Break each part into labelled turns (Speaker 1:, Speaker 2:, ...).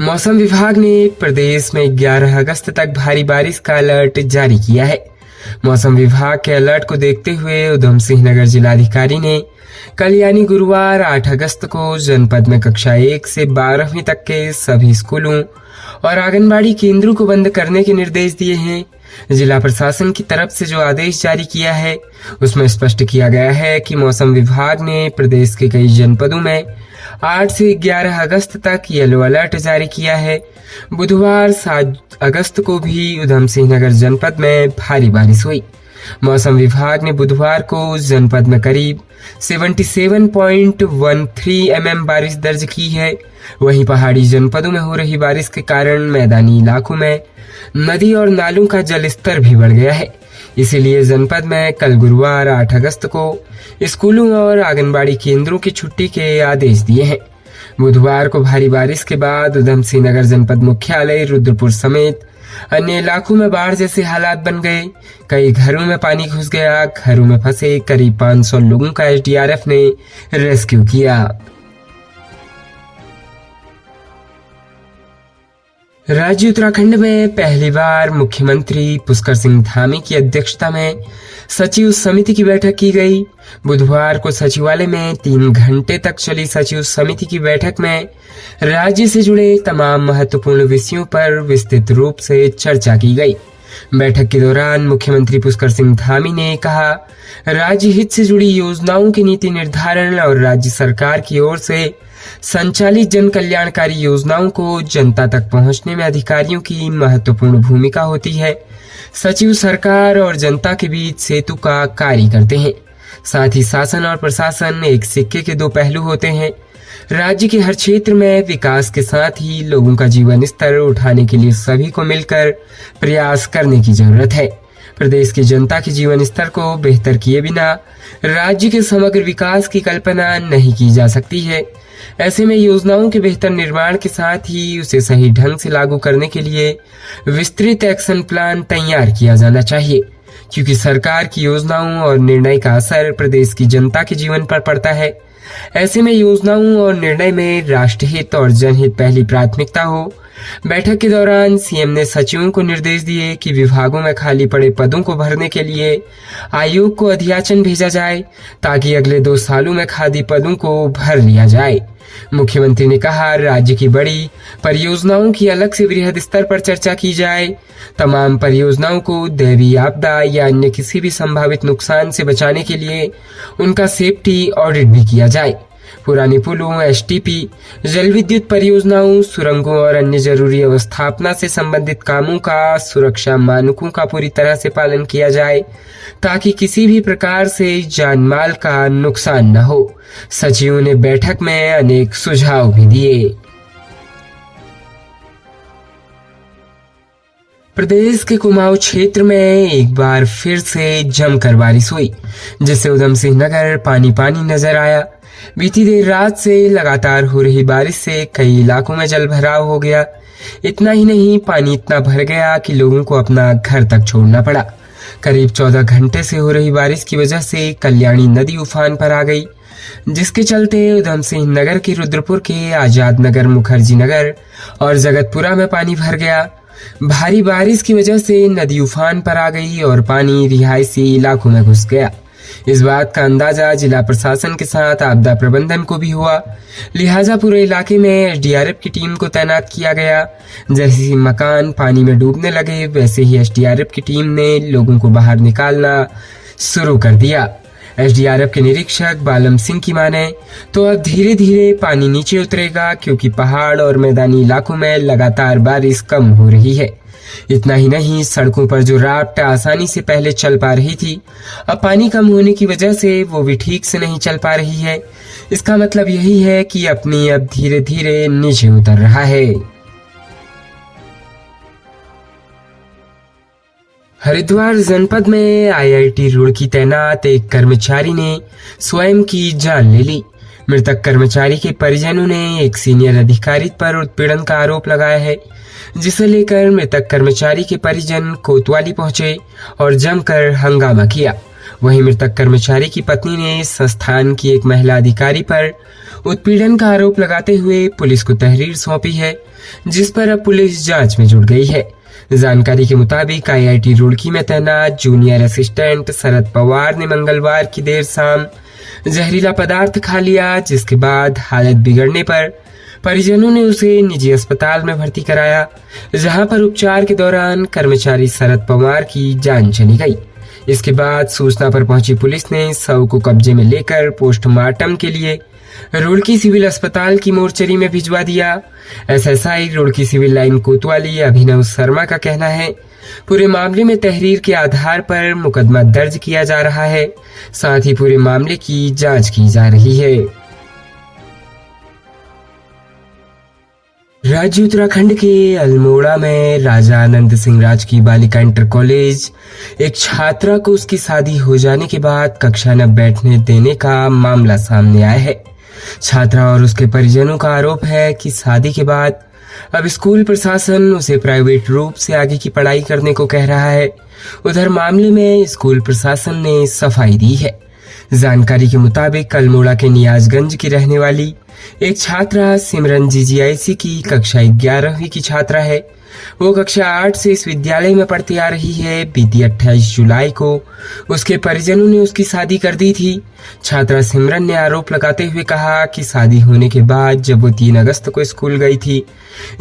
Speaker 1: मौसम विभाग ने प्रदेश में 11 अगस्त तक भारी बारिश का अलर्ट जारी किया है। मौसम विभाग के अलर्ट को देखते हुए उधम सिंह नगर जिलाधिकारी ने कल यानी गुरुवार 8 अगस्त को जनपद में कक्षा 1 से 12वीं तक के सभी स्कूलों और आंगनबाड़ी केंद्रों को बंद करने के निर्देश दिए हैं। जिला प्रशासन की तरफ से जो आदेश जारी किया है उसमें स्पष्ट किया गया है कि मौसम विभाग ने प्रदेश के कई जनपदों में 8 से 11 अगस्त तक येलो अलर्ट जारी किया है। बुधवार 7 अगस्त को भी उधम सिंह नगर जनपद में भारी बारिश हुई। मौसम विभाग ने बुधवार को जनपद में करीब 77.13 mm बारिश दर्ज की है। वहीं पहाड़ी जनपदों में हो रही बारिश के कारण मैदानी इलाकों में नदी और नालों का जलस्तर भी बढ़ गया है। इसीलिए जनपद में कल गुरुवार 8 अगस्त को स्कूलों और आंगनबाड़ी केंद्रों की छुट्टी के आदेश दिए हैं। बुधवार को भारी बारिश के बाद उधम सिंह नगर जनपद मुख्यालय रुद्रपुर समेत अन्य इलाकों में बाढ़ जैसे हालात बन गए। कई घरों में पानी घुस गया। घरों में फंसे करीब 500 लोगों का एसडीआरएफ ने रेस्क्यू किया। राज्य उत्तराखंड में पहली बार मुख्यमंत्री पुष्कर सिंह धामी की अध्यक्षता में सचिव समिति की बैठक की गई। बुधवार को सचिवालय में 3 घंटे तक चली सचिव समिति की बैठक में राज्य से जुड़े तमाम महत्वपूर्ण विषयों पर विस्तृत रूप से चर्चा की गई। बैठक के दौरान मुख्यमंत्री पुष्कर सिंह धामी ने कहा, राज्य हित से जुड़ी योजनाओं की नीति निर्धारण और राज्य सरकार की ओर से संचालित जन कल्याणकारी योजनाओं को जनता तक पहुंचने में अधिकारियों की महत्वपूर्ण भूमिका होती है। सचिव सरकार और जनता के बीच सेतु का कार्य करते हैं। साथ ही शासन और प्रशासन एक सिक्के के 2 पहलू होते हैं। राज्य के हर क्षेत्र में विकास के साथ ही लोगों का जीवन स्तर उठाने के लिए सभी को मिलकर प्रयास करने की जरूरत है। प्रदेश की जनता के जीवन स्तर को बेहतर किए बिना राज्य के समग्र विकास की कल्पना नहीं की जा सकती है। ऐसे में योजनाओं के बेहतर निर्माण के साथ ही उसे सही ढंग से लागू करने के लिए विस्तृत एक्शन प्लान तैयार किया जाना चाहिए, क्योंकि सरकार की योजनाओं और निर्णय का असर प्रदेश की जनता के जीवन पर पड़ता है। ऐसे में योजनाओं और निर्णय में राष्ट्रहित और जनहित पहली प्राथमिकता हो। बैठक के दौरान सीएम ने सचिवों को निर्देश दिए कि विभागों में खाली पड़े पदों को भरने के लिए आयोग को अधियाचन भेजा जाए, ताकि अगले 2 सालों में खाली पदों को भर लिया जाए। मुख्यमंत्री ने कहा, राज्य की बड़ी परियोजनाओं की अलग से वृहद स्तर पर चर्चा की जाए। तमाम परियोजनाओं को दैवीय आपदा या अन्य किसी भी संभावित नुकसान से बचाने के लिए उनका सेफ्टी ऑडिट भी किया जाए। पुराने पुलों, एसटीपी, जल विद्युत परियोजनाओं, सुरंगों और अन्य जरूरी अवस्थापना से संबंधित कामों का सुरक्षा मानकों का पूरी तरह से पालन किया जाए, ताकि किसी भी प्रकार से जान माल का नुकसान न हो। सचिवों ने बैठक में अनेक सुझाव भी दिए। प्रदेश के कुमाऊं क्षेत्र में एक बार फिर से जमकर बारिश हुई, जिससे उधम सिंह नगर पानी पानी नजर आया। बीती देर रात से लगातार हो रही बारिश से कई इलाकों में जल भराव हो गया। इतना ही नहीं, पानी इतना भर गया कि लोगों को अपना घर तक छोड़ना पड़ा। करीब 14 घंटे से हो रही बारिश की वजह से कल्याणी नदी उफान पर आ गई, जिसके चलते उधम सिंह नगर के रुद्रपुर के आजाद नगर, मुखर्जी नगर और जगतपुरा में पानी भर गया। भारी बारिश की वजह से नदी उफान पर आ गई और पानी रिहायशी इलाकों में घुस गया। इस बात का अंदाजा जिला प्रशासन के साथ आपदा प्रबंधन को भी हुआ, लिहाजा पूरे इलाके में एसडीआरएफ की टीम को तैनात किया गया। जैसे ही मकान पानी में डूबने लगे, वैसे ही एसडीआरएफ की टीम ने लोगों को बाहर निकालना शुरू कर दिया। एसडीआरएफ के निरीक्षक बालम सिंह की माने तो अब धीरे धीरे पानी नीचे उतरेगा, क्योंकि पहाड़ और मैदानी इलाकों में लगातार बारिश कम हो रही है। इतना ही नहीं, सड़कों पर जो राफ्ट आसानी से पहले चल पा रही थी, अब पानी कम होने की वजह से वो भी ठीक से नहीं चल पा रही है। इसका मतलब यही है कि अपनी अब धीरे धीरे नीचे उतर रहा है। हरिद्वार जनपद में आईआईटी रुड़की तैनात एक कर्मचारी ने स्वयं की जान ले ली। मृतक कर्मचारी के परिजनों ने एक सीनियर अधिकारी पर उत्पीड़न का आरोप लगाया है, जिसे लेकर मृतक कर्मचारी के परिजन कोतवाली पहुंचे और जमकर हंगामा किया। वहीं मृतक कर्मचारी की पत्नी ने संस्थान की एक महिला अधिकारी पर उत्पीड़न का आरोप लगाते हुए पुलिस को तहरीर सौंपी है, जिस पर अब पुलिस जांच में जुट गई है। जानकारी के मुताबिक IIT रुड़की में तैनात जूनियर असिस्टेंट शरद पवार ने मंगलवार की देर शाम जहरीला पदार्थ खा लिया, जिसके बाद हालत बिगड़ने पर परिजनों ने उसे निजी अस्पताल में भर्ती कराया, जहां पर उपचार के दौरान कर्मचारी शरद पवार की जान चली गई। इसके बाद सूचना पर पहुंची पुलिस ने शव को कब्जे में लेकर पोस्टमार्टम के लिए रुड़की सिविल अस्पताल की मोर्चरी में भिजवा दिया। SSI रुड़की सिविल लाइन कोतवाली अभिनव शर्मा का कहना है, पूरे मामले में तहरीर के आधार पर मुकदमा दर्ज किया जा रहा है, साथ ही पूरे मामले की जांच की जा रही है। राज्य उत्तराखंड के अल्मोड़ा में राजा आनंद सिंह राजकीय बालिका इंटर कॉलेज एक छात्रा को उसकी शादी हो जाने के बाद कक्षा न बैठने देने का मामला सामने आया है। छात्रा और उसके परिजनों का आरोप है कि शादी के बाद अब स्कूल प्रशासन उसे प्राइवेट रूप से आगे की पढ़ाई करने को कह रहा है। उधर मामले में स्कूल प्रशासन ने सफाई दी है। जानकारी के मुताबिक अल्मोड़ा के नियाजगंज की रहने वाली एक छात्रा सिमरन GGIC की कक्षा 11वीं की छात्रा है। वो कक्षा 8 से इस विद्यालय में पढ़ती आ रही है। बीती 28 जुलाई को उसके परिजनों ने उसकी शादी कर दी थी। छात्रा सिमरन ने आरोप लगाते हुए कहा कि शादी होने के बाद जब वो 3 अगस्त को स्कूल गई थी,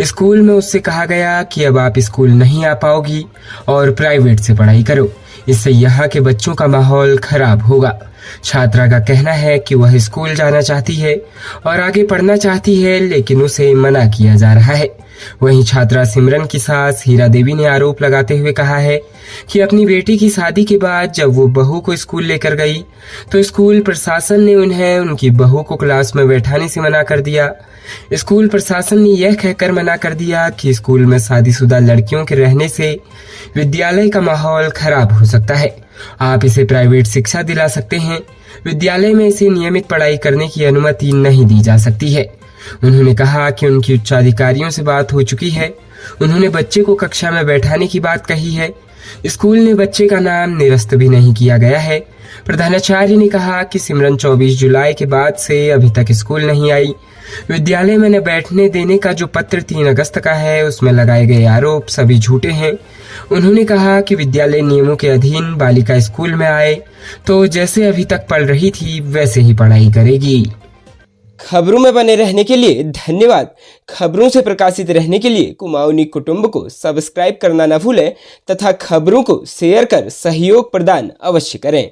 Speaker 1: स्कूल में उससे कहा गया कि अब आप स्कूल नहीं आ पाओगी और प्राइवेट से पढ़ाई करो, इससे यहाँ के बच्चों का माहौल खराब होगा। छात्रा का कहना है कि वह स्कूल जाना चाहती है और आगे पढ़ना चाहती है, लेकिन उसे मना किया जा रहा है। वहीं छात्रा सिमरन की सास हीरा देवी ने आरोप लगाते हुए कहा है कि अपनी बेटी की शादी के बाद जब वो बहू को स्कूल लेकर गई तो स्कूल प्रशासन ने उन्हें उनकी बहू को क्लास में बैठाने से मना कर दिया। स्कूल प्रशासन ने यह कहकर मना कर दिया कि स्कूल में शादीशुदा लड़कियों के रहने से विद्यालय का माहौल खराब हो सकता है। आप इसे प्राइवेट शिक्षा दिला सकते हैं, विद्यालय में इसे नियमित पढ़ाई करने की अनुमति नहीं दी जा सकती है। उन्होंने कहा कि उनकी उच्चाधिकारियों से बात हो चुकी है। उन्होंने बच्चे को कक्षा में बैठाने की बात कही है। स्कूल ने बच्चे का नाम निरस्त भी नहीं किया गया है। प्रधानाचार्य ने कहा कि सिमरन 24 जुलाई के बाद से अभी तक स्कूल नहीं आई। विद्यालय में न बैठने देने का जो पत्र 3 अगस्त का है, उसमें लगाए गए आरोप सभी झूठे हैं। उन्होंने कहा कि विद्यालय नियमों के अधीन बालिका स्कूल में आए तो जैसे अभी तक पढ़ रही थी वैसे ही पढ़ाई करेगी।
Speaker 2: खबरों में बने रहने के लिए धन्यवाद। खबरों से प्रकाशित रहने के लिए कुमाऊनी कुटुंब को सब्सक्राइब करना न भूलें तथा खबरों को शेयर कर सहयोग प्रदान अवश्य करें।